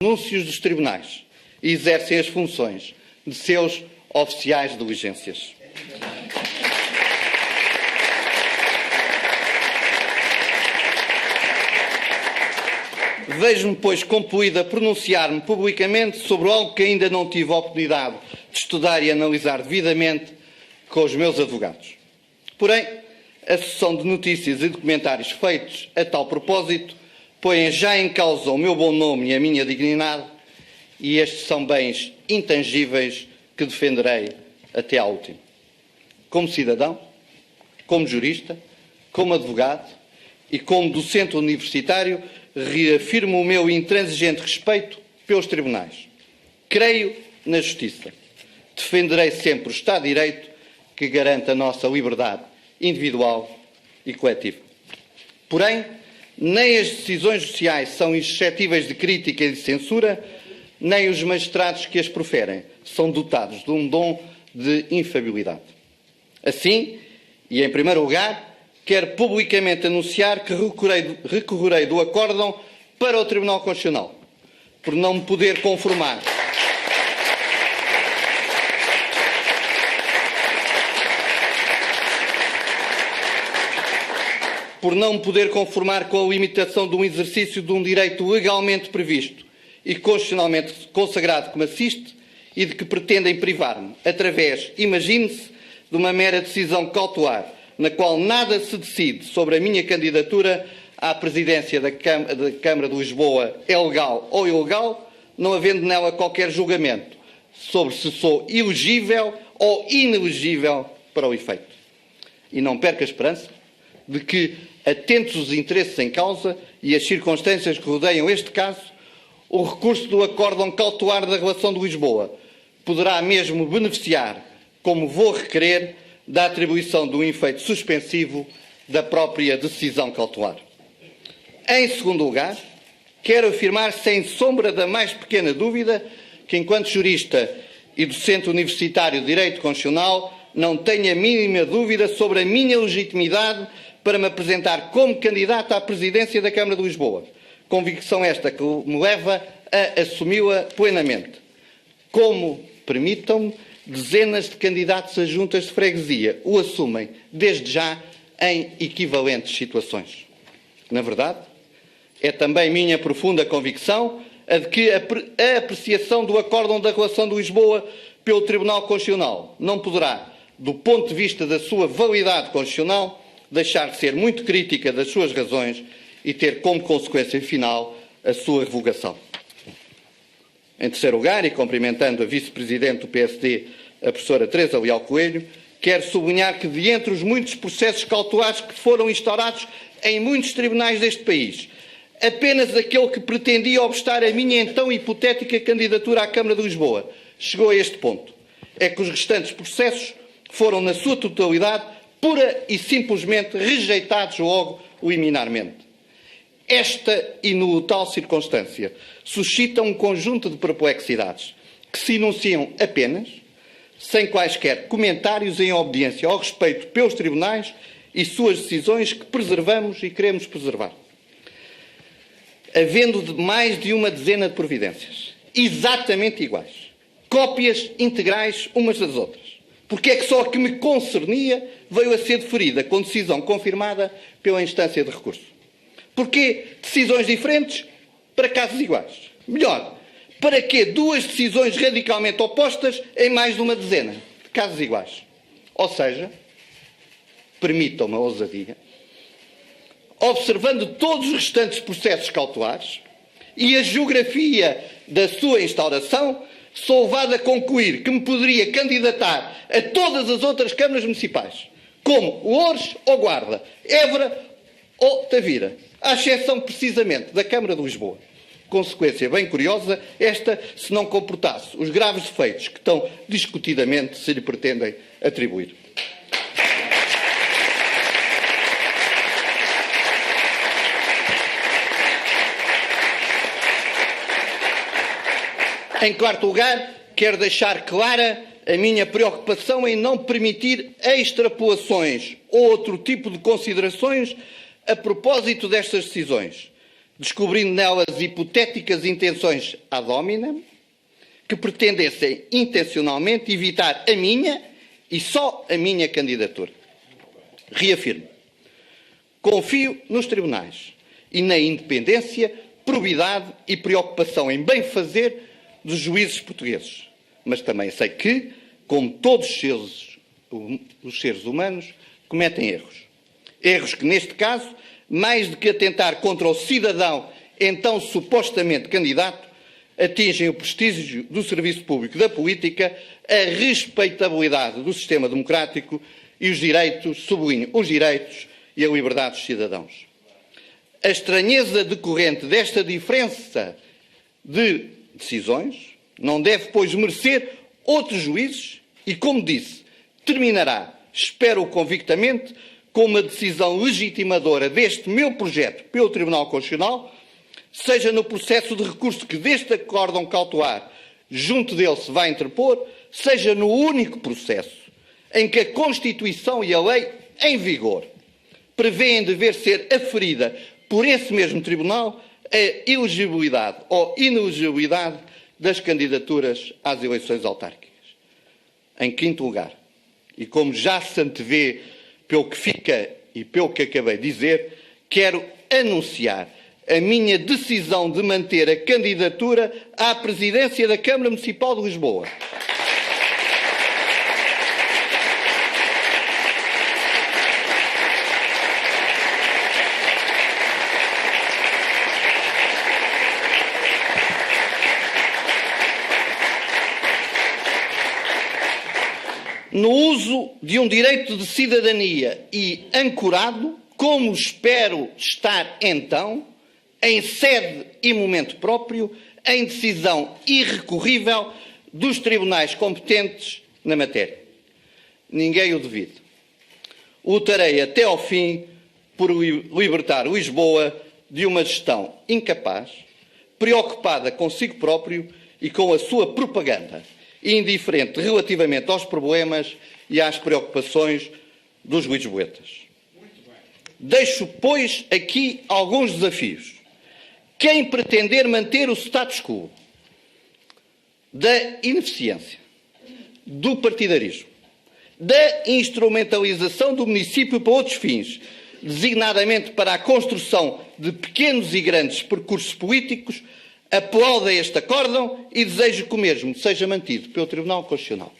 anúncios dos tribunais e exercem as funções de seus oficiais de diligências. Vejo-me, pois, compelido a pronunciar-me publicamente sobre algo que ainda não tive a oportunidade de estudar e analisar devidamente com os meus advogados. Porém, a sucessão de notícias e documentários feitos a tal propósito põem já em causa o meu bom nome e a minha dignidade, e estes são bens intangíveis que defenderei até à última. Como cidadão, como jurista, como advogado e como docente universitário, reafirmo o meu intransigente respeito pelos tribunais. Creio na justiça. Defenderei sempre o Estado de Direito que garante a nossa liberdade individual e coletiva. Porém, nem as decisões judiciais são insuscetíveis de crítica e de censura, nem os magistrados que as proferem são dotados de um dom de infalibilidade. Assim, e em primeiro lugar, quero publicamente anunciar que recorrerei do acórdão para o Tribunal Constitucional, por não me poder conformar com a limitação de um exercício de um direito legalmente previsto e constitucionalmente consagrado que me assiste e de que pretendem privar-me, através, imagine-se, de uma mera decisão cautelar, na qual nada se decide sobre a minha candidatura à presidência da Câmara de Lisboa é legal ou ilegal, não havendo nela qualquer julgamento sobre se sou elegível ou inelegível para o efeito. E não perca a esperança de que, atentos os interesses em causa e as circunstâncias que rodeiam este caso, o recurso do acórdão cautelar da relação de Lisboa poderá mesmo beneficiar, como vou requerer, da atribuição de um efeito suspensivo da própria decisão cautelar. Em segundo lugar, quero afirmar sem sombra da mais pequena dúvida que, enquanto jurista e docente universitário de Direito Constitucional, não tenho a mínima dúvida sobre a minha legitimidade para me apresentar como candidato à presidência da Câmara de Lisboa. Convicção esta que me leva a assumi-la plenamente. Como, permitam-me, dezenas de candidatos a juntas de freguesia o assumem, desde já, em equivalentes situações. Na verdade, é também minha profunda convicção a de que a apreciação do acórdão da relação de Lisboa pelo Tribunal Constitucional não poderá, do ponto de vista da sua validade constitucional, deixar de ser muito crítica das suas razões e ter como consequência final a sua revogação. Em terceiro lugar, e cumprimentando a vice-presidente do PSD, a professora Teresa Leal Coelho, quero sublinhar que, de entre os muitos processos cautelares que foram instaurados em muitos tribunais deste país, apenas aquele que pretendia obstar a minha então hipotética candidatura à Câmara de Lisboa chegou a este ponto. É que os restantes processos foram, na sua totalidade, pura e simplesmente rejeitados logo liminarmente. Esta inusual circunstância suscita um conjunto de perplexidades que se enunciam apenas, sem quaisquer comentários, em obediência ao respeito pelos tribunais e suas decisões que preservamos e queremos preservar. Havendo mais de uma dezena de providências, exatamente iguais, cópias integrais umas das outras, porque é que só a que me concernia veio a ser deferida com decisão confirmada pela instância de recurso? Porquê decisões diferentes para casos iguais? Melhor, para que duas decisões radicalmente opostas em mais de uma dezena de casos iguais? Ou seja, permitam-me a ousadia, observando todos os restantes processos cautelares e a geografia da sua instauração, sou levado a concluir que me poderia candidatar a todas as outras câmaras municipais, como Loures ou Guarda, Évora ou Tavira, à exceção precisamente da Câmara de Lisboa. Consequência bem curiosa, esta, se não comportasse os graves defeitos que tão discutidamente se lhe pretendem atribuir. Em quarto lugar, quero deixar clara a minha preocupação em não permitir extrapolações ou outro tipo de considerações a propósito destas decisões, descobrindo nelas hipotéticas intenções ad hominem, que pretendessem intencionalmente evitar a minha e só a minha candidatura. Reafirmo, confio nos tribunais e na independência, probidade e preocupação em bem fazer dos juízes portugueses. Mas também sei que, como todos os seres humanos, cometem erros. Erros que, neste caso, mais do que atentar contra o cidadão, então supostamente candidato, atingem o prestígio do serviço público da política, a respeitabilidade do sistema democrático e os direitos, sublinho, os direitos e a liberdade dos cidadãos. A estranheza decorrente desta diferença de decisões não deve, pois, merecer outros juízes e, como disse, terminará, espero convictamente, com uma decisão legitimadora deste meu projeto pelo Tribunal Constitucional, seja no processo de recurso que deste acórdão cautelar junto dele se vai interpor, seja no único processo em que a Constituição e a lei em vigor prevêem dever ser aferida por esse mesmo Tribunal a elegibilidade ou inelegibilidade das candidaturas às eleições autárquicas. Em quinto lugar, e como já se antevê pelo que fica e pelo que acabei de dizer, quero anunciar a minha decisão de manter a candidatura à presidência da Câmara Municipal de Lisboa. No uso de um direito de cidadania e ancorado, como espero estar então, em sede e momento próprio, em decisão irrecorrível dos tribunais competentes na matéria. Ninguém o divide. Lutarei até ao fim por libertar Lisboa de uma gestão incapaz, preocupada consigo próprio e com a sua propaganda, indiferente relativamente aos problemas e às preocupações dos lisboetas. Deixo, pois, aqui alguns desafios. Quem pretender manter o status quo da ineficiência, do partidarismo, da instrumentalização do município para outros fins, designadamente para a construção de pequenos e grandes percursos políticos, aplauda este acórdão e desejo que o mesmo seja mantido pelo Tribunal Constitucional.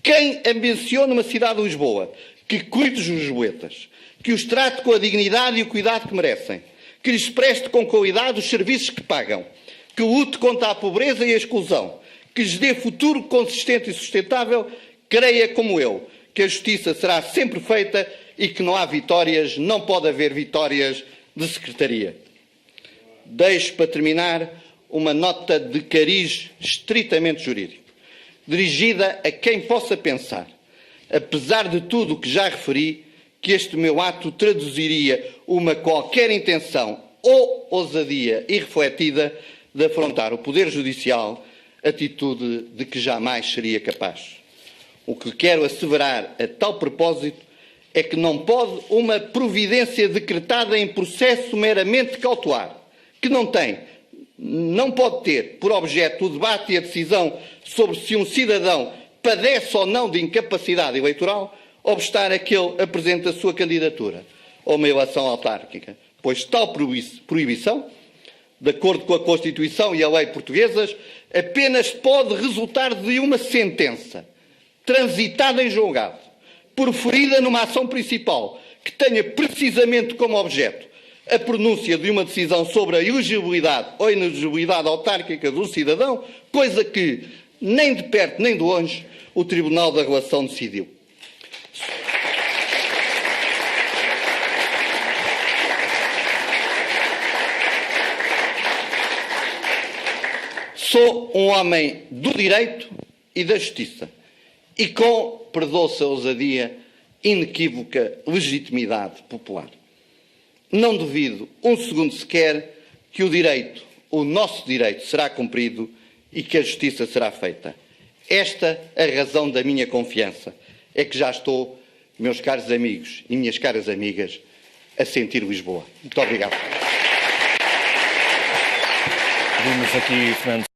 Quem ambiciona uma cidade de Lisboa que cuide dos lisboetas, que os trate com a dignidade e o cuidado que merecem, que lhes preste com qualidade os serviços que pagam, que lute contra a pobreza e a exclusão, que lhes dê futuro consistente e sustentável, creia como eu, que a justiça será sempre feita e que não há vitórias, não pode haver vitórias de secretaria. Deixo, para terminar, uma nota de cariz estritamente jurídico, dirigida a quem possa pensar, apesar de tudo o que já referi, que este meu ato traduziria uma qualquer intenção ou ousadia irrefletida de afrontar o Poder Judicial, atitude de que jamais seria capaz. O que quero asseverar a tal propósito é que não pode uma providência decretada em processo meramente cautelar, que não pode ter por objeto o debate e a decisão sobre se um cidadão padece ou não de incapacidade eleitoral, obstar a que ele apresente a sua candidatura a uma eleição autárquica, pois tal proibição, de acordo com a Constituição e a lei portuguesas, apenas pode resultar de uma sentença transitada em julgado, proferida numa ação principal, que tenha precisamente como objeto a pronúncia de uma decisão sobre a elegibilidade ou inelegibilidade autárquica do cidadão, coisa que, nem de perto nem de longe, o Tribunal da Relação decidiu. Sou um homem do direito e da justiça e com, perdoa-se a ousadia, inequívoca legitimidade popular. Não duvido um segundo sequer que o direito, o nosso direito, será cumprido e que a justiça será feita. Esta é a razão da minha confiança. É que já estou, meus caros amigos e minhas caras amigas, a sentir Lisboa. Muito obrigado. Vimos aqui Fernando